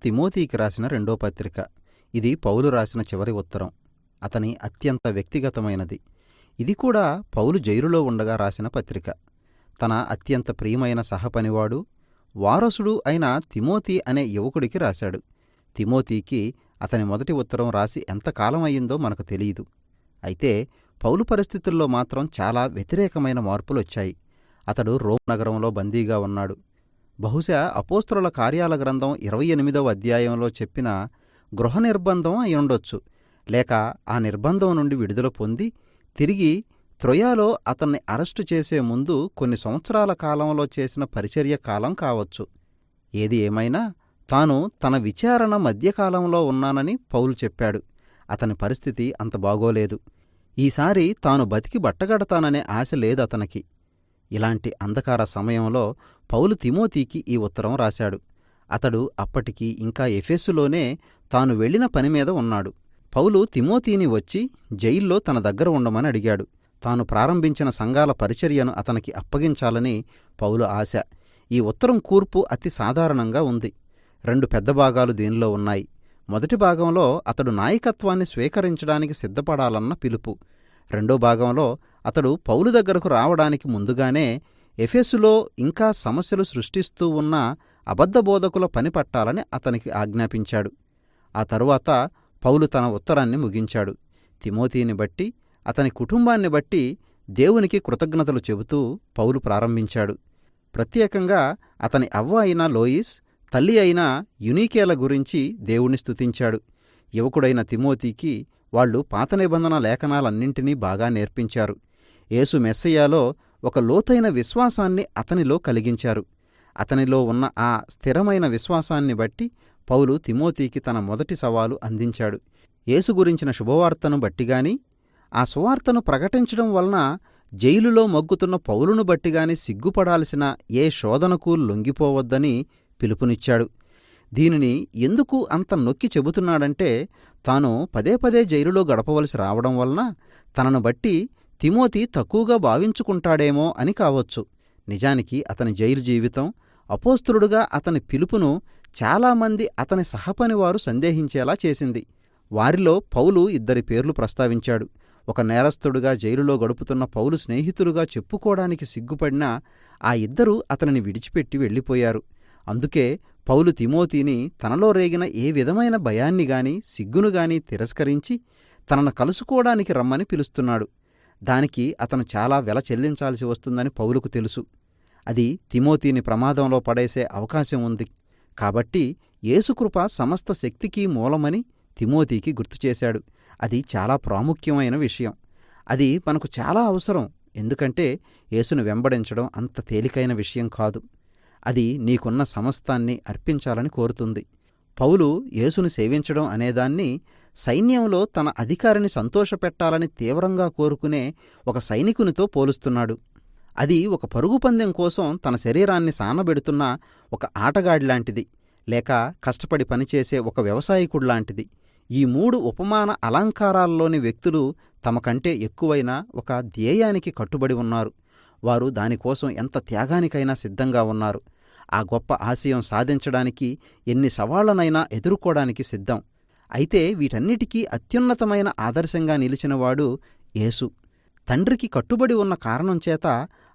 తిమోతికి రాసిన రెండో పత్రిక. ఇది పౌలు రాసిన చివరి ఉత్తరం. అతని అత్యంత వ్యక్తిగతమైనది. ఇది కూడా పౌలు జైలులో ఉండగా రాసిన పత్రిక. తన అత్యంత ప్రియమైన సహపనివాడు, వారసుడు అయిన తిమోతి అనే యువకుడికి రాశాడు. తిమోతికి అతని మొదటి ఉత్తరం రాసి ఎంతకాలం అయ్యిందో మనకు తెలియదు. అయితే పౌలు పరిస్థితుల్లో మాత్రం చాలా వ్యతిరేకమైన మార్పులొచ్చాయి. అతడు రోమ్ నగరంలో బందీగా ఉన్నాడు. బహుశా అపోస్తలుల కార్యాల గ్రంథం 28వ అధ్యాయంలో చెప్పిన గృహ నిర్బంధం అయ్యుండొచ్చు. లేక ఆ నిర్బంధం నుండి విడుదల పొంది తిరిగి త్రోయలో అతన్ని అరెస్టు చేసే ముందు కొన్ని సంవత్సరాల కాలంలో చేసిన పరిచర్య కాలం కావచ్చు. ఏది ఏమైనా తాను తన విచారణ మధ్యకాలంలో ఉన్నానని పౌలు చెప్పాడు. అతని పరిస్థితి అంత బాగోలేదు. ఈసారి తాను బతికి బట్టగడతాననే ఆశ లేదతనికి. ఇలాంటి అంధకార సమయంలో పౌలు తిమోతికి ఈ ఉత్తరం రాశాడు. అతడు అప్పటికి ఇంకా ఎఫెసులోనే తాను వెళ్లిన పనిమీద ఉన్నాడు. పౌలు తిమోతిని వచ్చి జైల్లో తన దగ్గర ఉండమని అడిగాడు. తాను ప్రారంభించిన సంఘాల పరిచర్యను అతనికి అప్పగించాలని పౌలు ఆశ. ఈ ఉత్తరం కూర్పు అతి సాధారణంగా ఉంది. 2 పెద్ద భాగాలు దీనిలో ఉన్నాయి. మొదటి భాగంలో అతడు నాయకత్వాన్ని స్వీకరించడానికి సిద్ధపడాలన్న పిలుపు. రెండో భాగంలో అతడు పౌలు దగ్గరకు రావడానికి ముందుగానే ఎఫెసులో ఇంకా సమస్యలు సృష్టిస్తూ ఉన్న అబద్ధ బోధకుల పని పట్టాలని అతనికి ఆజ్ఞాపించాడు. ఆ తరువాత పౌలు తన ఉత్తరాన్ని ముగించాడు. తిమోతిని బట్టి, అతని కుటుంబాన్ని బట్టి దేవునికి కృతజ్ఞతలు చెబుతూ పౌలు ప్రారంభించాడు. ప్రత్యేకంగా అతని అవ్వ అయిన లోయిస్, తల్లి అయిన యునీకేల గురించి దేవుణ్ణి స్తుతించాడు. యువకుడైన తిమోతికి వాళ్లు పాత నిబంధన లేఖనాలన్నింటినీ బాగా నేర్పించారు. యేసు మెస్సయ్యాలో ఒక లోతైన విశ్వాసాన్ని అతనిలో కలిగించారు. అతనిలో ఉన్న ఆ స్థిరమైన విశ్వాసాన్ని బట్టి పౌలు తిమోతికి తన మొదటి సవాలు అందించాడు. యేసు గురించిన శుభవార్తను బట్టిగాని, ఆ సువార్తను ప్రకటించడం వలన జైలులో మగ్గుతున్న పౌలును బట్టిగాని సిగ్గుపడాల్సిన ఏ శోధనకు లొంగిపోవద్దని పిలుపునిచ్చాడు. దీనిని ఎందుకు అంత నొక్కి చెబుతున్నాడంటే, తాను పదే పదే జైలులో గడపవలసి రావడం వలన తనను బట్టి తిమోతి తక్కువగా భావించుకుంటాడేమో అని కావచ్చు. నిజానికి అతని జైలు జీవితం, అపోస్తలుడుగా అతని పిలుపును చాలామంది అతని సహపనివారు సందేహించేలా చేసింది. వారిలో పౌలు 2 పేర్లు ప్రస్తావించాడు. ఒక నేరస్తుడుగా జైలులో గడుపుతున్న పౌలు స్నేహితులుగా చెప్పుకోవడానికి సిగ్గుపడినా ఆ 2 అతనిని విడిచిపెట్టి వెళ్ళిపోయారు. అందుకే పౌలు తిమోతిని తనలో రేగిన ఏ విధమైన భయాన్నిగాని సిగ్గునుగాని తిరస్కరించి తనను కలుసుకోవడానికి రమ్మని పిలుస్తున్నాడు. దానికి అతను చాలా వెల చెల్లించాల్సి వస్తుందని పౌలుకు తెలుసు. అది తిమోతిని ప్రమాదంలో పడేసే అవకాశం ఉంది. కాబట్టి యేసుకృప సమస్త శక్తికి మూలమని తిమోతికి గుర్తుచేశాడు. అది చాలా ప్రాముఖ్యమైన విషయం. అది మనకు చాలా అవసరం. ఎందుకంటే యేసును వెంబడించడం అంత తేలికైన విషయం కాదు. అది నీకున్న సమస్తాన్ని అర్పించాలని కోరుతుంది. పౌలు యేసును సేవించడం అనేదాన్ని సైన్యంలో తన అధికారిని సంతోషపెట్టాలని తీవ్రంగా కోరుకునే ఒక సైనికునితో పోలుస్తున్నాడు. అది ఒక పరుగు పందెం కోసం తన శరీరాన్ని సానబెడుతున్న ఒక ఆటగాడిలాంటిది, లేక కష్టపడి పనిచేసే ఒక వ్యవసాయకుడిలాంటిది. ఈ 3 ఉపమాన అలంకారాల్లోని వ్యక్తులు తమకంటే ఎక్కువైన ఒక ధ్యేయానికి కట్టుబడి ఉన్నారు. వారు దానికోసం ఎంత త్యాగానికైనా సిద్ధంగా ఉన్నారు. ఆ గొప్ప ఆశయం సాధించడానికి ఎన్ని సవాళ్లనైనా ఎదుర్కోవడానికి సిద్ధం. అయితే వీటన్నిటికీ అత్యున్నతమైన ఆదర్శంగా నిలిచినవాడు యేసు. తండ్రికి కట్టుబడి ఉన్న కారణం చేత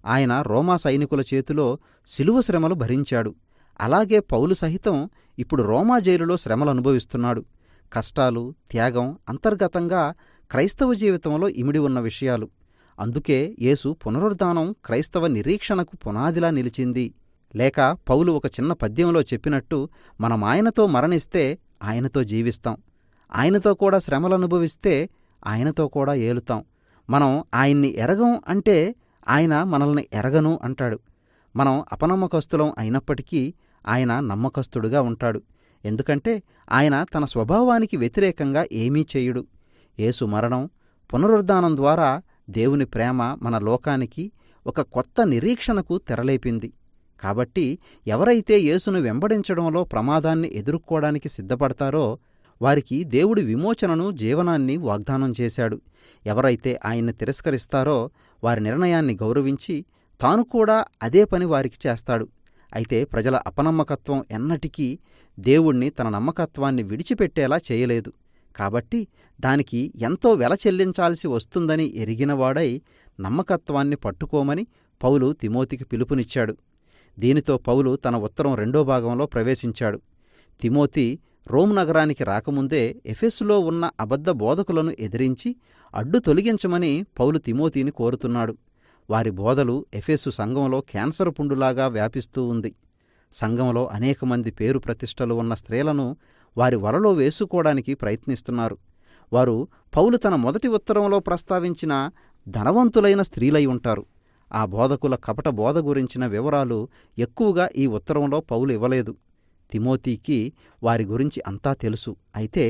ఆయన రోమా సైనికుల చేతిలో శిలువ శ్రమలు భరించాడు. అలాగే పౌలు సహితం ఇప్పుడు రోమా జైలులో శ్రమలు అనుభవిస్తున్నాడు. కష్టాలు, త్యాగం అంతర్గతంగా క్రైస్తవ జీవితంలో ఇమిడి ఉన్న విషయాలు. అందుకే యేసు పునరుద్ధానం క్రైస్తవ నిరీక్షణకు పునాదిలా నిలిచింది. లేక పౌలు ఒక చిన్న పద్యంలో చెప్పినట్టు, మనమాయనతో మరణిస్తే ఆయనతో జీవిస్తాం, ఆయనతో కూడా శ్రమలనుభవిస్తే ఆయనతో కూడా ఏలుతాం. మనం ఆయన్ని ఎరగం అంటే ఆయన మనల్ని ఎరగను అంటాడు. మనం అపనమ్మకస్తులం అయినప్పటికీ ఆయన నమ్మకస్తుడుగా ఉంటాడు. ఎందుకంటే ఆయన తన స్వభావానికి వ్యతిరేకంగా ఏమీ చేయుడు. యేసు మరణం, పునరుద్ధానం ద్వారా దేవుని ప్రేమ మన లోకానికి ఒక కొత్త నిరీక్షణకు తెరలేపింది. కాబట్టి ఎవరైతే యేసును వెంబడించడంలో ప్రమాదాన్ని ఎదుర్కోవడానికి సిద్ధపడతారో వారికి దేవుడి విమోచనను, జీవనాన్ని వాగ్దానం చేశాడు. ఎవరైతే ఆయన్ని తిరస్కరిస్తారో వారి నిర్ణయాన్ని గౌరవించి తాను కూడా అదే పని వారికి చేస్తాడు. అయితే ప్రజల అపనమ్మకత్వం ఎన్నటికీ దేవుణ్ణి తన నమ్మకత్వాన్ని విడిచిపెట్టేలా చేయలేదు. కాబట్టి దానికి ఎంతో వెల చెల్లించాల్సి వస్తుందని ఎరిగినవాడై నమ్మకత్వాన్ని పట్టుకోమని పౌలు తిమోతికి పిలుపునిచ్చాడు. దీనితో పౌలు తన ఉత్తరం 2వ భాగంలో ప్రవేశించాడు. తిమోతి రోమ్ నగరానికి రాకముందే ఎఫెసులో ఉన్న అబద్ధ బోధకులను ఎదిరించి అడ్డు తొలగించమని పౌలు తిమోతిని కోరుతున్నాడు. వారి బోధలు ఎఫెసు సంఘంలో క్యాన్సర్ పుండులాగా వ్యాపిస్తూ ఉంది. సంఘంలో అనేక మంది పేరు ప్రతిష్టలు ఉన్న స్త్రీలను వారి వలలో వేసుకోవడానికి ప్రయత్నిస్తున్నారు. వారు పౌలు తన మొదటి ఉత్తరంలో ప్రస్తావించిన ధనవంతులైన స్త్రీలై ఉంటారు. ఆ బోధకుల కపట బోధ గురించిన వివరాలు ఎక్కువగా ఈ ఉత్తరంలో పౌలు ఇవ్వలేదు. తిమోతికి వారి గురించి అంతా తెలుసు. అయితే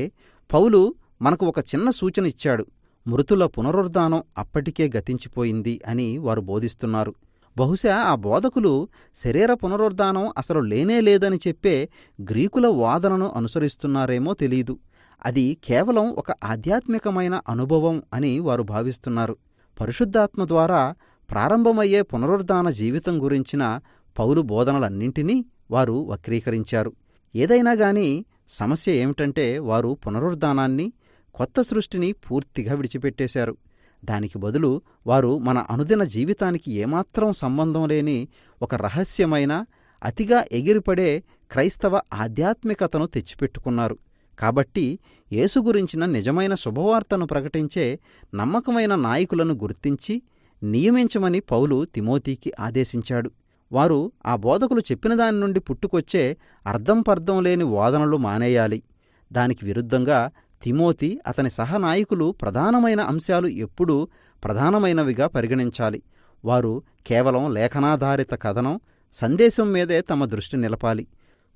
పౌలు మనకు ఒక చిన్న సూచన ఇచ్చాడు. మృతుల పునరుద్ధానం అప్పటికే గతించిపోయింది అని వారు బోధిస్తున్నారు. బహుశా ఆ బోధకులు శరీర పునరుద్ధానం అసలు లేనేలేదని చెప్పే గ్రీకుల వాదనను అనుసరిస్తున్నారేమో తెలీదు. అది కేవలం ఒక ఆధ్యాత్మికమైన అనుభవం అని వారు భావిస్తున్నారు. పరిశుద్ధాత్మ ద్వారా ప్రారంభమయ్యే పునరుద్ధాన జీవితం గురించిన పౌలు బోధనలన్నింటినీ వారు వక్రీకరించారు. ఏదైనా గాని సమస్య ఏమిటంటే వారు పునరుద్ధానాన్ని, కొత్త సృష్టిని పూర్తిగా విడిచిపెట్టేశారు. దానికి బదులు వారు మన అనుదిన జీవితానికి ఏమాత్రం సంబంధం లేని ఒక రహస్యమైన, అతిగా ఎగిరిపడే క్రైస్తవ ఆధ్యాత్మికతను తెచ్చిపెట్టుకున్నారు. కాబట్టి యేసు గురించిన నిజమైన శుభవార్తను ప్రకటించే నమ్మకమైన నాయకులను గుర్తించి నియమించమని పౌలు తిమోతికి ఆదేశించాడు. వారు ఆ బోధకులు చెప్పిన దాని నుండి పుట్టుకొచ్చే అర్థం పర్థం లేని వాదనలు మానేయాలి. దానికి విరుద్ధంగా తిమోతి, అతని సహనాయకులు ప్రధానమైన అంశాలు ఎప్పుడూ ప్రధానమైనవిగా పరిగణించాలి. వారు కేవలం లేఖనాధారిత కథనం, సందేశం మీదే తమ దృష్టి నిలపాలి.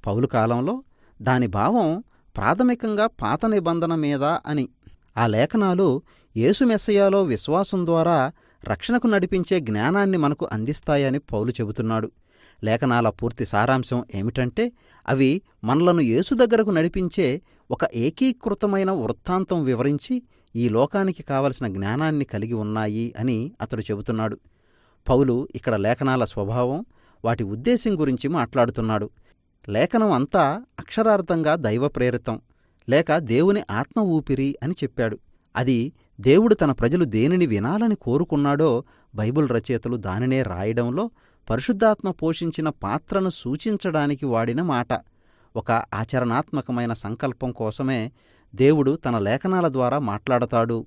పౌలు కాలంలో దాని భావం ప్రాథమికంగా పాత నిబంధన మీద అని. ఆ లేఖనాలు యేసు మెస్సయాలో విశ్వాసం ద్వారా రక్షణకు నడిపించే జ్ఞానాన్ని మనకు అందిస్తాయని పౌలు చెబుతున్నాడు. లేఖనాల పూర్తి సారాంశం ఏమిటంటే అవి మనలను యేసు దగ్గరకు నడిపించే ఒక ఏకీకృతమైన వృత్తాంతం వివరించి ఈ లోకానికి కావలసిన జ్ఞానాన్ని కలిగి ఉన్నాయి అని అతడు చెబుతున్నాడు. పౌలు ఇక్కడ లేఖనాల స్వభావం, వాటి ఉద్దేశం గురించి మాట్లాడుతున్నాడు. లేఖనం అంతా అక్షరార్థంగా దైవప్రేరితం లేక దేవుని ఆత్మ ఊపిరి అని చెప్పాడు. అది దేవుడు తన ప్రజలు దేనిని వినాలని కోరుకున్నాడో బైబిల్ రచయితలు దానినే రాయడంలో పరిశుద్ధాత్మ పోషించిన పాత్రను సూచించడానికి వాడిన మాట. ఒక ఆచరణాత్మకమైన సంకల్పం కోసమే దేవుడు తన లేఖనాల ద్వారా మాట్లాడతాడు.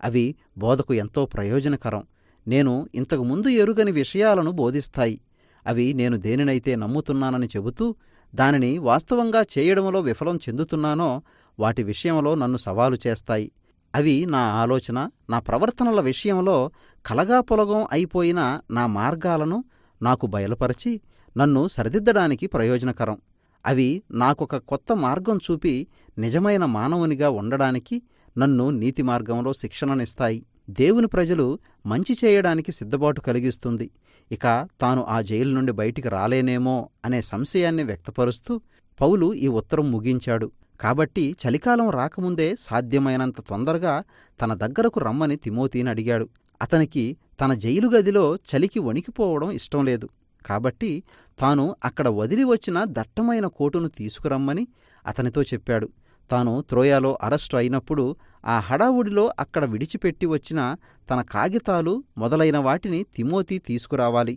అవి బోధకు ఎంతో ప్రయోజనకరం. నేను ఇంతకు ముందు ఎరుగని విషయాలను బోధిస్తాయి. అవి నేను దేనినైతే నమ్ముతున్నానని చెబుతూ దానిని వాస్తవంగా చేయడంలో విఫలం చెందుతున్నానో వాటి విషయంలో నన్ను సవాలు చేస్తాయి. అవి నా ఆలోచన, నా ప్రవర్తనల విషయంలో కలగాపులగం అయిపోయిన నా మార్గాలను నాకు బయలుపరచి నన్ను సరిదిద్దడానికి ప్రయోజనకరం. అవి నాకొక కొత్త మార్గం చూపి నిజమైన మానవునిగా ఉండడానికి నన్ను నీతి మార్గంలో శిక్షణనిస్తాయి. దేవుని ప్రజలు మంచి చేయడానికి సిద్ధపాటు కలిగిస్తుంది. ఇక తాను ఆ జైలు నుండి బయటికి రాలేనేమో అనే సంశయాన్ని వ్యక్తపరుస్తూ పౌలు ఈ ఉత్తరం ముగించాడు. కాబట్టి చలికాలం రాకముందే సాధ్యమైనంత తొందరగా తన దగ్గరకు రమ్మని తిమోతిని అడిగాడు. అతనికి తన జైలు గదిలో చలికి వణికిపోవడం ఇష్టం లేదు. కాబట్టి తాను అక్కడ వదిలి వచ్చిన దట్టమైన కోటును తీసుకురమ్మని అతనితో చెప్పాడు. తాను త్రోయాలో అరెస్టు అయినప్పుడు ఆ హడావుడిలో అక్కడ విడిచిపెట్టి వచ్చిన తన కాగితాలు మొదలైన వాటిని తిమోతి తీసుకురావాలి.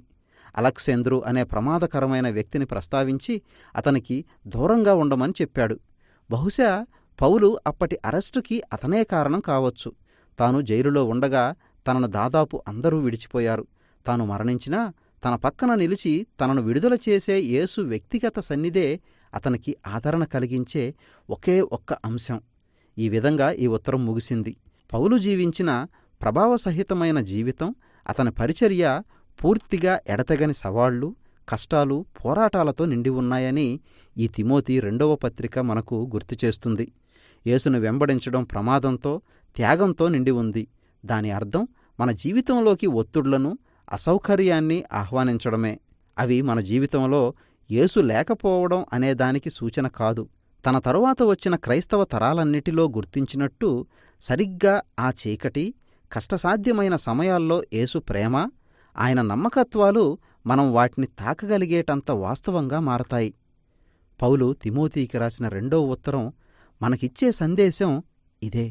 అలెగ్జాంద్రు అనే ప్రమాదకరమైన వ్యక్తిని ప్రస్తావించి అతనికి దూరంగా ఉండమని చెప్పాడు. బహుశా పౌలు అప్పటి అరెస్టుకి అతనే కారణం కావచ్చు. తాను జైలులో ఉండగా తనను దాదాపు అందరూ విడిచిపోయారు. తాను మరణించినా తన పక్కన నిలిచి తనను విడుదల చేసే యేసు వ్యక్తిగత సన్నిధే అతనికి ఆదరణ కలిగించే ఒకే ఒక్క అంశం. ఈ విధంగా ఈ ఉత్తరం ముగిసింది. పౌలు జీవించిన ప్రభావసహితమైన జీవితం, అతని పరిచర్య పూర్తిగా ఎడతెగని సవాళ్లు, కష్టాలు, పోరాటాలతో నిండి ఉన్నాయని ఈ తిమోతి 2వ పత్రిక మనకు గుర్తుచేస్తుంది. యేసును వెంబడించడం ప్రమాదంతో, త్యాగంతో నిండి ఉంది. దాని అర్థం మన జీవితంలోకి ఒత్తిళ్లను, అసౌకర్యాన్ని ఆహ్వానించడమే. అవి మన జీవితంలో యేసు లేకపోవడం అనేదానికి సూచన కాదు. తన తరువాత వచ్చిన క్రైస్తవ తరాలన్నిటిలో గుర్తించినట్టు సరిగ్గా ఆ చీకటి, కష్టసాధ్యమైన సమయాల్లో యేసు ప్రేమ, ఆయన నమ్మకత్వాలు మనం వాటిని తాకగలిగేటంత వాస్తవంగా మారతాయి. పౌలు తిమోతికి రాసిన 2వ ఉత్తరం మనకిచ్చే సందేశం ఇదే.